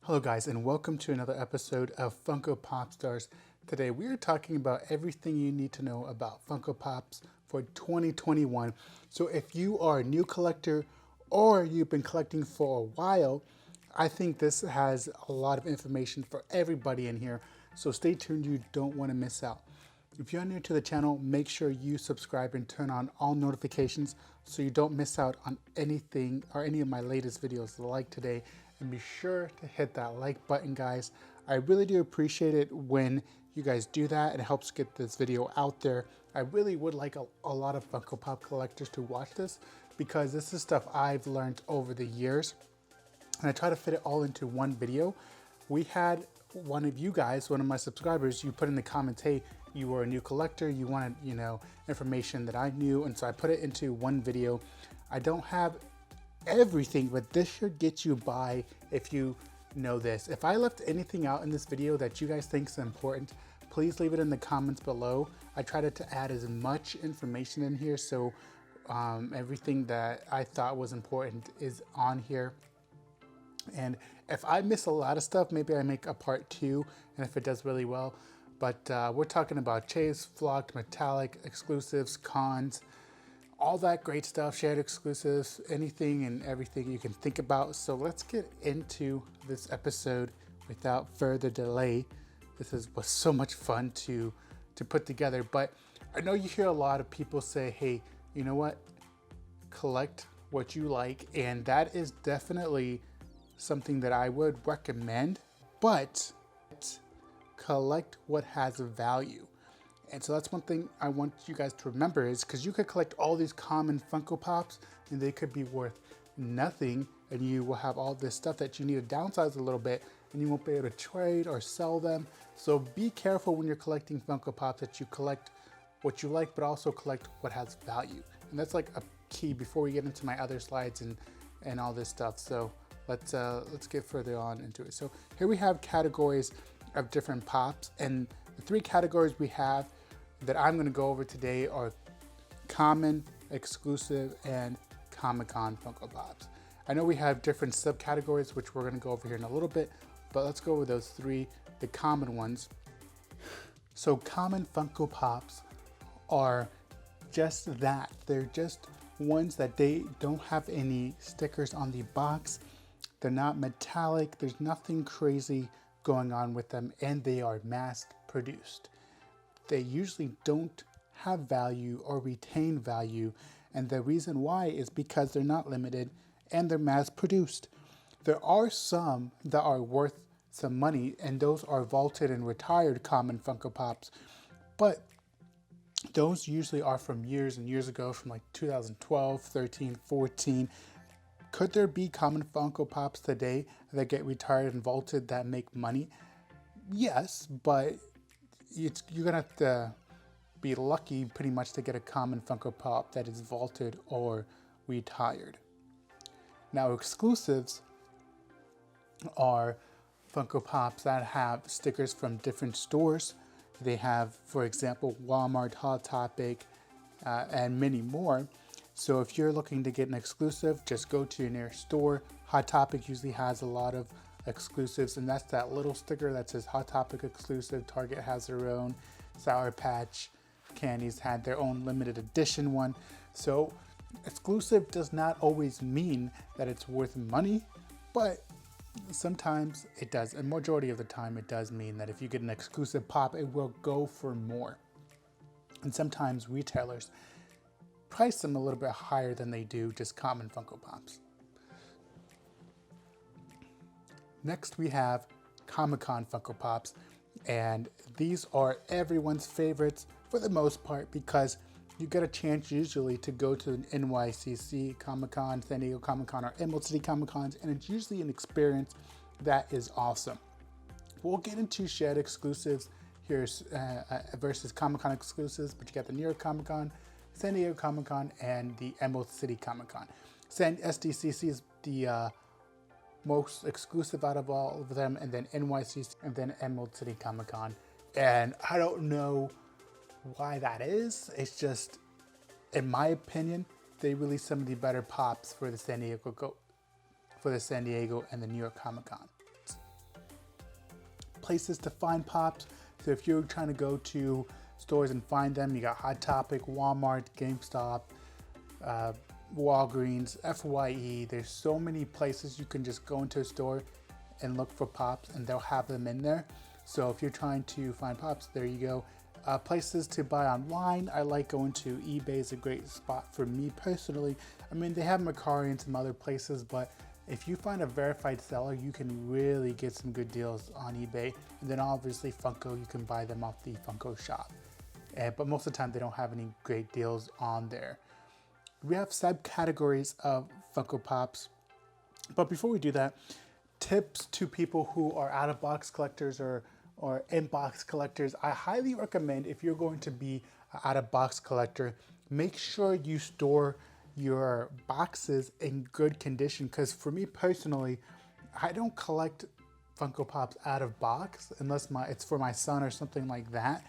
Hello guys, and welcome to another episode of Funko Pop Stars. Today we are talking about everything you need to know about Funko Pops for 2021. So if you are a new collector or you've been collecting for a while, I think this has a lot of information for everybody in here. So stay tuned, you don't want to miss out. If you're new to the channel, make sure you subscribe and turn on all notifications so you don't miss out on anything or any of my latest videos like today. And be sure to hit that like button, guys. I really do appreciate it when you guys do that. It helps get this video out there. I really would like a lot of Funko Pop collectors to watch this because this is stuff I've learned over the years. And I try to fit it all into one video. We had one of you guys, one of my subscribers, you put in the comments, hey, you were a new collector, you wanted, information that I knew, and so I put it into one video. I don't have everything, but this should get you by if you know this. If I left anything out in this video that you guys think is important, please leave it in the comments below. I tried to add as much information in here, so everything that I thought was important is on here. And if I miss a lot of stuff, maybe I make a part 2, and if it does really well. But we're talking about chase, flocked, metallic, exclusives, cons, all that great stuff, shared exclusives, anything and everything you can think about. So let's get into this episode without further delay. This was so much fun to put together. But I know you hear a lot of people say, hey, you know what? Collect what you like. And that is definitely something that I would recommend, but collect what has value. And so that's one thing I want you guys to remember is because you could collect all these common Funko Pops and they could be worth nothing, and you will have all this stuff that you need to downsize a little bit and you won't be able to trade or sell them. So be careful when you're collecting Funko Pops that you collect what you like, but also collect what has value. And that's like a key before we get into my other slides and all this stuff. So let's get further on into it. So here we have categories of different pops, and the 3 categories we have that I'm going to go over today are common, exclusive, and Comic-Con Funko Pops. I know we have different subcategories, which we're going to go over here in a little bit, but let's go over those 3, the common ones. So common Funko Pops are just that. They're just ones that they don't have any stickers on the box. They're not metallic. There's nothing crazy going on with them, and they are mass produced. They usually don't have value or retain value, and the reason why is because they're not limited and they're mass produced. There are some that are worth some money, and those are vaulted and retired common Funko Pops, but those usually are from years and years ago, from like 2012, 13, 14. Could there be common Funko Pops today that get retired and vaulted that make money? Yes, but you're gonna have to be lucky pretty much to get a common Funko Pop that is vaulted or retired. Now exclusives are Funko Pops that have stickers from different stores. They have, for example, Walmart, Hot Topic, and many more. So if you're looking to get an exclusive, just go to your nearest store. Hot Topic usually has a lot of exclusives, and that's that little sticker that says Hot Topic exclusive. Target has their own. Sour Patch Candies had their own limited edition one. So exclusive does not always mean that it's worth money, but sometimes it does. And majority of the time it does mean that if you get an exclusive pop, it will go for more. And sometimes retailers price them a little bit higher than they do just common Funko Pops. Next we have Comic-Con Funko Pops, and these are everyone's favorites for the most part because you get a chance usually to go to an NYCC Comic-Con, San Diego Comic-Con, or Emerald City Comic-Cons, and it's usually an experience that is awesome. We'll get into shared exclusives here versus Comic-Con exclusives, but you got the New York Comic-Con, San Diego Comic-Con, and the Emerald City Comic-Con. SDCC is the most exclusive out of all of them, and then NYCC, and then Emerald City Comic-Con. And I don't know why that is. It's just, in my opinion, they released some of the better pops for the San Diego and the New York Comic-Con. places to find pops. So if you're trying to go to stores and find them, you got Hot Topic, Walmart, GameStop, Walgreens, FYE. There's so many places you can just go into a store and look for pops, and they'll have them in there. So if you're trying to find pops, there you go. Places to buy online, I like going to eBay. Is a great spot for me personally. I mean, they have Mercari and some other places, but if you find a verified seller, you can really get some good deals on eBay. And then obviously Funko, you can buy them off the Funko shop. But most of the time they don't have any great deals on there. We have subcategories of Funko Pops. But before we do that, tips to people who are out-of-box collectors or in-box collectors. I highly recommend, if you're going to be an out-of-box collector, make sure you store your boxes in good condition. Because for me personally, I don't collect Funko Pops out of box unless it's for my son or something like that.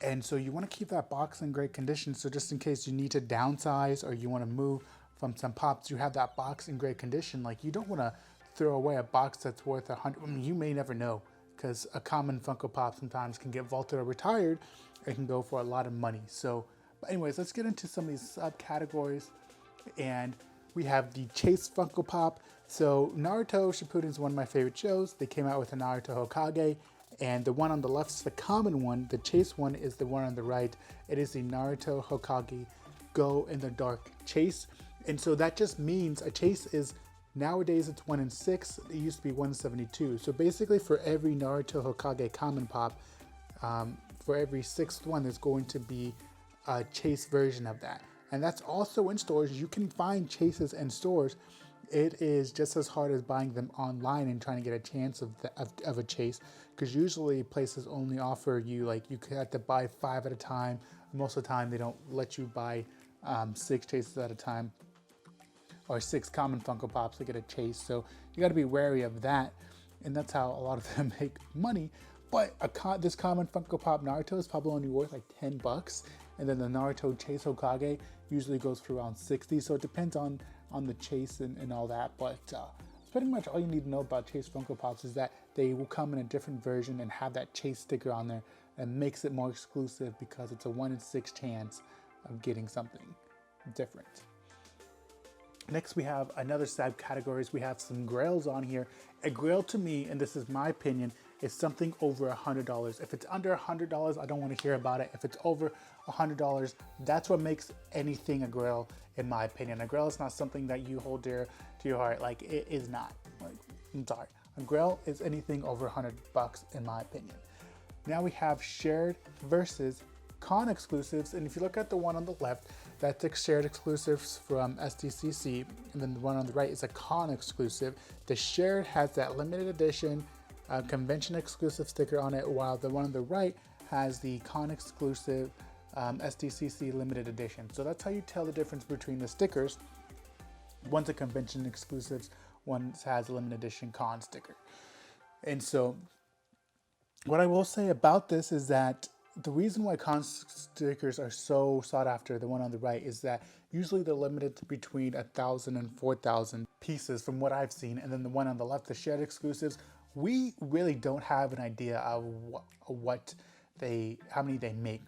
And so you want to keep that box in great condition. So just in case you need to downsize or you want to move from some pops, you have that box in great condition. Like, you don't want to throw away a box that's worth $100. I mean, you may never know, because a common Funko Pop sometimes can get vaulted or retired. It can go for a lot of money. So, but anyways, let's get into some of these subcategories. And we have the Chase Funko Pop. So Naruto Shippuden is one of my favorite shows. They came out with a Naruto Hokage, and the one on the left is the common one. The Chase one is the one on the right. It is the Naruto Hokage Go in the Dark Chase. And so that just means a chase is, nowadays it's 1 in 6. It used to be 1 in 72. So basically for every Naruto Hokage common pop, for every 6th one, there's going to be a chase version of that. And that's also in stores. You can find chases in stores. It is just as hard as buying them online and trying to get a chance of a chase, because usually places only offer you, like, you have to buy 5 at a time. Most of the time they don't let you buy 6 chases at a time, or 6 common Funko Pops to get a chase. So you got to be wary of that, and that's how a lot of them make money. But this common Funko Pop Naruto is probably only worth like $10, and then the Naruto Chase Hokage usually goes for around 60. So it depends on the chase and all that. But it's pretty much all you need to know about Chase Funko Pops, is that they will come in a different version and have that chase sticker on there, and makes it more exclusive because it's a 1 in 6 chance of getting something different. Next, we have another subcategories. We have some grails on here. A grail, to me, and this is my opinion, is something over $100. If it's under $100, I don't want to hear about it. If it's over $100, that's what makes anything a grail, in my opinion. A grail is not something that you hold dear to your heart. Like, it is not. Like, I'm sorry. A grail is anything over $100, in my opinion. Now we have shared versus con exclusives. And if you look at the one on the left, that's shared exclusives from SDCC, and then the one on the right is a con exclusive. The shared has that limited edition convention exclusive sticker on it, while the one on the right has the con exclusive SDCC limited edition. So that's how you tell the difference between the stickers. One's a convention exclusives, one has a limited edition con sticker. And so what I will say about this is that the reason why con stickers are so sought after, the one on the right, is that usually they're limited to between 1,000 and 4,000 pieces from what I've seen. And then the one on the left, the shared exclusives, we really don't have an idea of how many they make.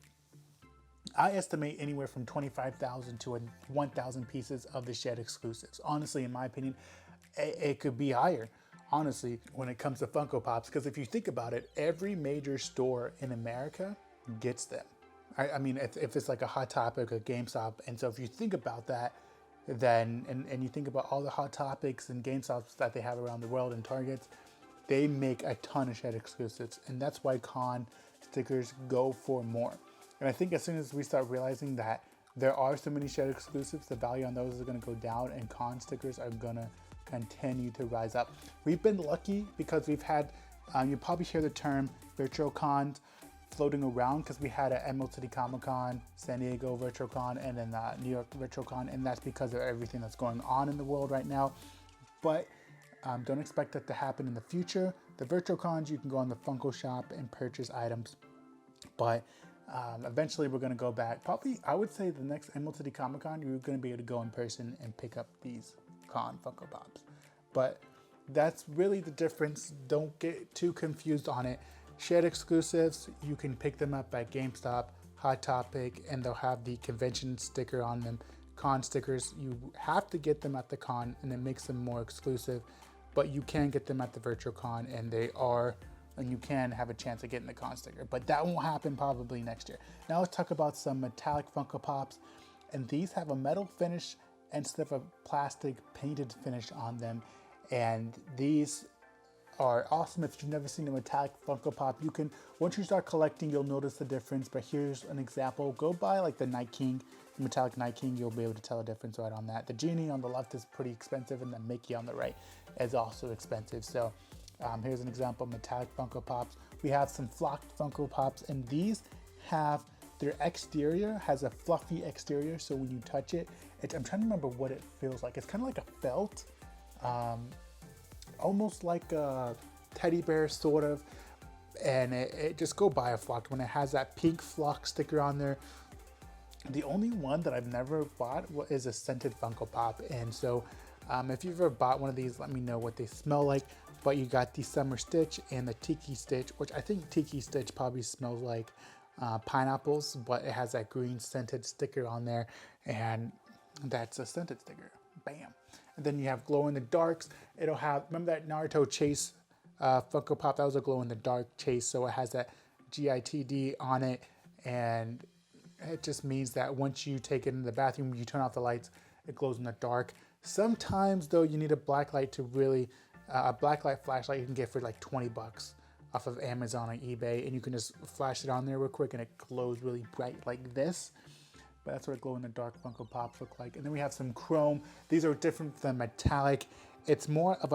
I estimate anywhere from 25,000 to 1,000 pieces of the shared exclusives. Honestly, in my opinion, it could be higher, honestly, when it comes to Funko Pops. Because if you think about it, every major store in America gets them. I mean, if it's like a Hot Topic or GameStop. And so if you think about that, then, and you think about all the Hot Topics and GameStops that they have around the world and Targets, they make a ton of shared exclusives. And that's why con stickers go for more. And I think as soon as we start realizing that there are so many shared exclusives, the value on those is going to go down, and con stickers are going to continue to rise up. We've been lucky because we've had, you probably hear the term virtual cons floating around, because we had an Emerald City Comic Con, San Diego Virtual Con, and then New York Virtual Con, and that's because of everything that's going on in the world right now. But don't expect that to happen in the future. The virtual cons, you can go on the Funko shop and purchase items, but eventually we're going to go back. Probably, I would say the next Emerald City Comic Con, you're going to be able to go in person and pick up these con Funko Pops. But that's really the difference. Don't get too confused on it. Shared exclusives, you can pick them up at GameStop, Hot Topic, and they'll have the convention sticker on them. Con stickers, you have to get them at the con and it makes them more exclusive, but you can get them at the virtual con and you can have a chance of getting the con sticker, but that won't happen probably next year. Now let's talk about some metallic Funko Pops, and these have a metal finish instead of a plastic painted finish on them, and these are awesome. If you've never seen a metallic Funko Pop, you can, once you start collecting, you'll notice the difference, but here's an example. Go buy like the Night King, the metallic Night King, you'll be able to tell a difference right on that. The Genie on the left is pretty expensive, and the Mickey on the right is also expensive. So here's an example of metallic Funko Pops. We have some flocked Funko Pops, and these have, their exterior has a fluffy exterior, so when you touch it, I'm trying to remember what it feels like. It's kind of like a felt, almost like a teddy bear sort of, and it just go buy a flocked one. It has that pink flock sticker on there. The only one that I've never bought is a scented Funko Pop, and so if you've ever bought one of these, let me know what they smell like. But you got the Summer Stitch and the Tiki Stitch, which I think Tiki Stitch probably smells like pineapples, but it has that green scented sticker on there, and that's a scented sticker. Bam. And then you have glow in the darks. It'll have, remember that Naruto Chase Funko Pop? That was a glow in the dark Chase, so it has that GITD on it, and it just means that once you take it in the bathroom, you turn off the lights, it glows in the dark. Sometimes though, you need a black light to really, a blacklight flashlight you can get for like 20 bucks off of Amazon or eBay, and you can just flash it on there real quick and it glows really bright like this. But that's what a glow in the dark Funko Pops look like. And then we have some chrome. These are different than metallic. It's more of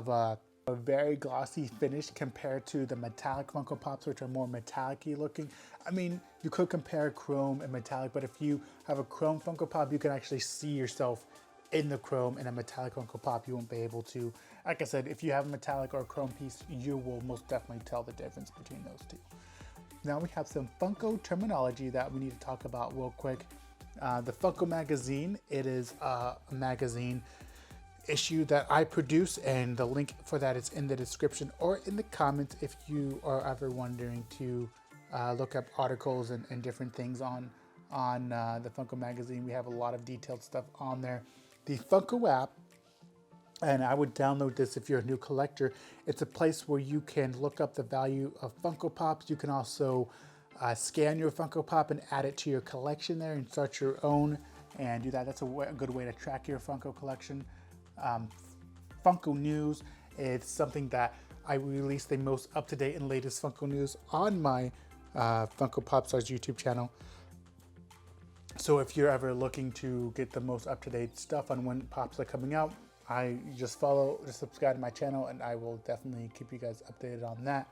a very glossy finish compared to the metallic Funko Pops, which are more metallic-y looking. I mean, you could compare chrome and metallic, but if you have a chrome Funko Pop, you can actually see yourself in the chrome. In a metallic Funko Pop, you won't be able to. Like I said, if you have a metallic or a chrome piece, you will most definitely tell the difference between those two. Now we have some Funko terminology that we need to talk about real quick. The Funko magazine, it is a magazine issue that I produce, and the link for that is in the description or in the comments if you are ever wondering to look up articles and different things on the Funko magazine. We have a lot of detailed stuff on there. The Funko app, and I would download this if you're a new collector. It's a place where you can look up the value of Funko Pops. You can also scan your Funko Pop and add it to your collection there and start your own and do that. That's a good way to track your Funko collection. Funko News, it's something that I release the most up-to-date and latest Funko news on my Funko Pop Stars YouTube channel. So if you're ever looking to get the most up-to-date stuff on when Pops are coming out, just subscribe to my channel, and I will definitely keep you guys updated on that.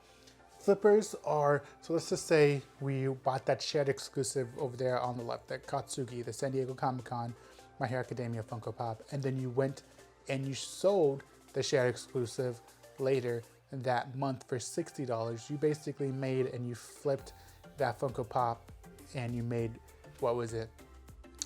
Flippers are, so let's just say we bought that shared exclusive over there on the left, that Katsugi, the San Diego Comic-Con, My Hero Academia Funko Pop, and then you went and you sold the shared exclusive later that month for $60. You basically made, and you flipped that Funko Pop, and you made, what was it?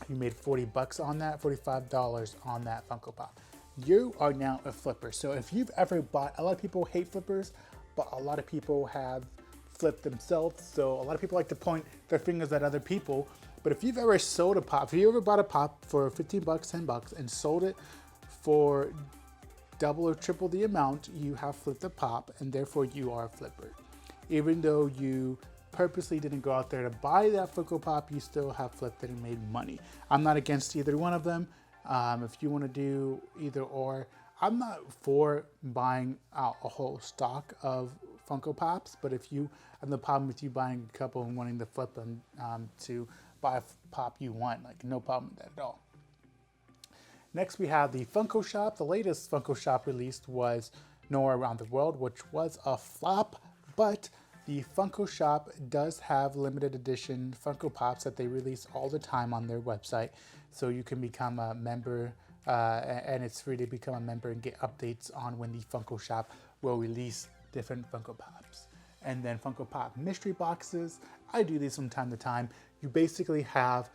You made 40 bucks on that, $45 on that Funko Pop. You are now a flipper. So if you've ever bought, a lot of people hate flippers, but a lot of people have flipped themselves. So a lot of people like to point their fingers at other people. But if you've ever sold a pop, if you ever bought a pop for 15 bucks, 10 bucks and sold it for double or triple the amount, you have flipped a pop, and therefore you are a flipper. Even though you purposely didn't go out there to buy that Funko Pop, you still have flipped it and made money. I'm not against either one of them. If you want to do either or, I'm not for buying out a whole stock of Funko Pops, but if you have the problem with you buying a couple and wanting to flip them to buy a pop you want, like no problem with that at all. Next we have the Funko Shop. The latest Funko Shop released was Nowhere Around the World, which was a flop, but the Funko Shop does have limited edition Funko Pops that they release all the time on their website. So you can become a member, and it's free to become a member and get updates on when the Funko Shop will release different Funko Pops. And then Funko Pop mystery boxes. I do these from time to time. You basically have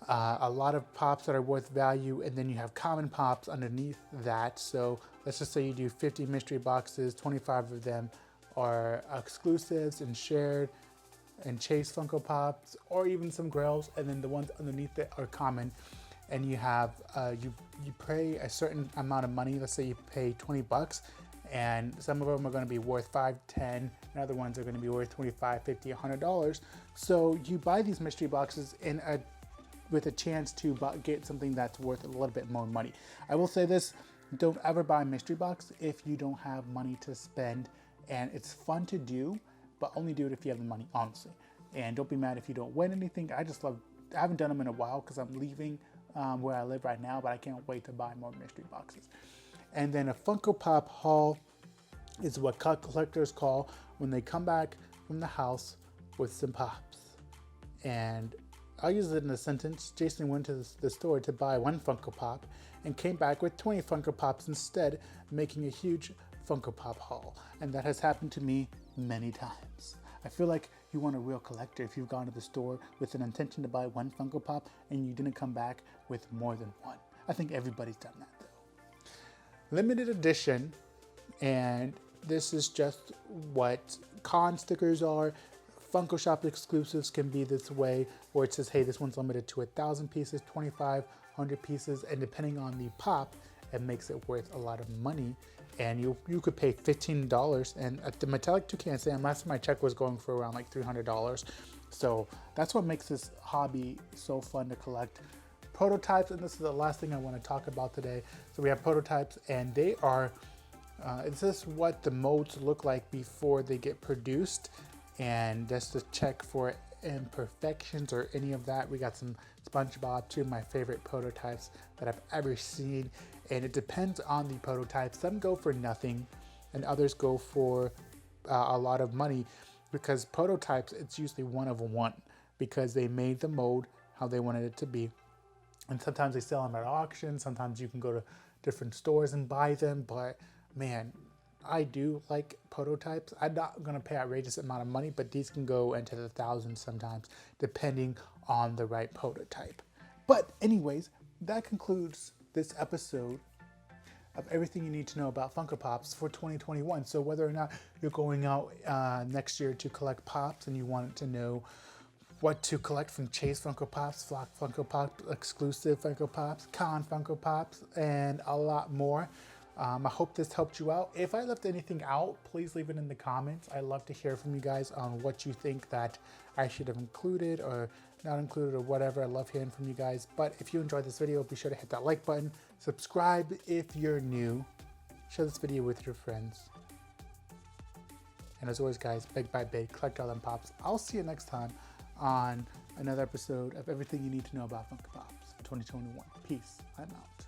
a lot of pops that are worth value, and then you have common pops underneath that. So let's just say you do 50 mystery boxes, 25 of them are exclusives and shared and chase Funko Pops, or even some grails, and then the ones underneath it are common. And you have you pay a certain amount of money. Let's say you pay 20 bucks, and some of them are going to be worth 5, 10, and other ones are going to be worth 25, 50, $100. So you buy these mystery boxes with a chance to get something that's worth a little bit more money. I will say this: don't ever buy a mystery box if you don't have money to spend. And it's fun to do, but only do it if you have the money, honestly. And don't be mad if you don't win anything. I haven't done them in a while because I'm leaving where I live right now, but I can't wait to buy more mystery boxes. And then a Funko Pop haul is what collectors call when they come back from the house with some pops. And I'll use it in a sentence. Jason went to the store to buy 1 Funko Pop and came back with 20 Funko Pops instead, making a huge Funko Pop haul. And that has happened to me many times. I feel like you want a real collector if you've gone to the store with an intention to buy 1 Funko Pop and you didn't come back with more than 1. I think everybody's done that though. Limited edition, and this is just what con stickers are. Funko Shop exclusives can be this way, where it says, hey, this one's limited to 1,000 pieces, 2,500 pieces, and depending on the pop, it makes it worth a lot of money. And you could pay $15, and at the metallic toucan stand, last time I checked, was going for around like $300. So that's what makes this hobby so fun to collect. Prototypes, and this is the last thing I want to talk about today. So we have prototypes, and they are, it's just what the molds look like before they get produced. And just to check for imperfections or any of that, we got some SpongeBob, 2 of my favorite prototypes that I've ever seen. And it depends on the prototype. Some go for nothing and others go for a lot of money, because prototypes, it's usually one of one because they made the mold how they wanted it to be. And sometimes they sell them at auction. Sometimes you can go to different stores and buy them. But man, I do like prototypes. I'm not going to pay outrageous amount of money, but these can go into the thousands sometimes, depending on the right prototype. But anyways, that concludes this episode of everything you need to know about Funko Pops for 2021. So whether or not you're going out next year to collect Pops and you wanted to know what to collect from Chase Funko Pops, Flock Funko Pops, exclusive Funko Pops, Con Funko Pops, and a lot more, I hope this helped you out. If I left anything out, please leave it in the comments. I love to hear from you guys on what you think that I should have included or not included or whatever. I love hearing from you guys. But if you enjoyed this video, be sure to hit that like button. Subscribe if you're new. Share this video with your friends. And as always, guys, big by big, collect all them pops. I'll see you next time on another episode of everything you need to know about Funko Pops 2021. Peace. I'm out.